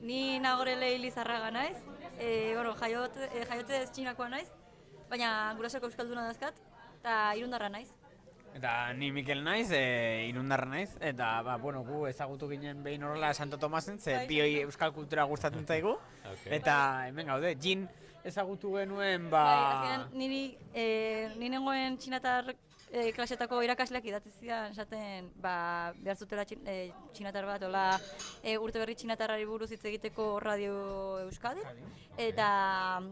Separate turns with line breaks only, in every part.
Ni Nagorele Elizarraga naiz, jaiotze ez txinakoa naiz, baina gurasoko euskalduna dazkat, eta irundarra naiz.
Eta ni Mikel naiz, irundarra naiz, eta gu ezagutu ginen behin horrela Santo Tomasen, ze bioi euskal kultura gustatzen zaigu, eta hemen gaude, Jin ezagutu genuen,
Azkenean, ni nengoen txinatar klasetako irakasleak idatzi zidan, esaten, behar zutela txinatar bat, urte berri txinatarrari buruz hitz egiteko Radio Euskadi, eta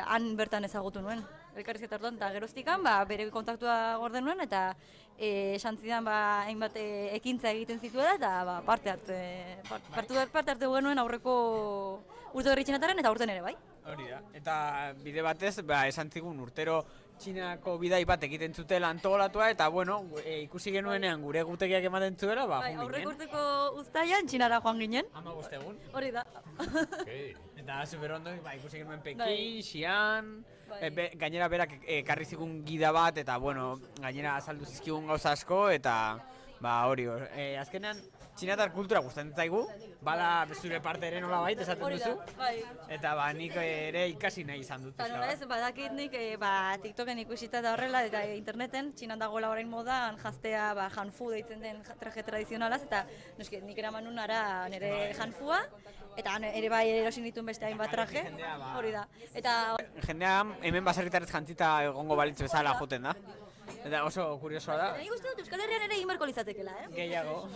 han bertan ezagutu nuen. Elkarrizketa orduan, eta geroztikan, bere kontaktua gorde nuen, eta esan zidan hainbat ekintza egiten zituela, eta parte hartu genuen aurreko urte berri txinataren, eta urten ere, bai.
Hori da, eta bide batez, esan zigun urtero Txinako bidai bat egiten zutela antolatua, eta ikusi genuenean gure gutegiak ematen zuela, joan ginen.
Aurreko urteko uztailan Txinara joan ginen.
15 egun.
Hori da.
Eta super ondo, ikusi genuen Pekin, Xi'an, gainera berak ekarri zigun gida bat, eta gainera azaldu zizkigun gauza asko, eta hori, azkenean txinatar kultura gustatzen zaigu, bala zure parte ere nola bait, esaten duzu, eta nik ere ikasi nahi izan dut.
Badakit nik TikToken ikusita da horrela, eta interneten, txinan dagoela orain modan, jaztea hanfu deitzen den traje tradizionalaz, eta nik eraman nun ara nire hanfua, eta ere bai erosin dituen beste hainbat traje, hori da.
Jendea hemen baserritarrez jantzita egongo balitz bezala joten da. Eta oso kuriosoa da.
Nik uste dut Euskal Herrian ere egin beharko litzatekeela,
Gehiago.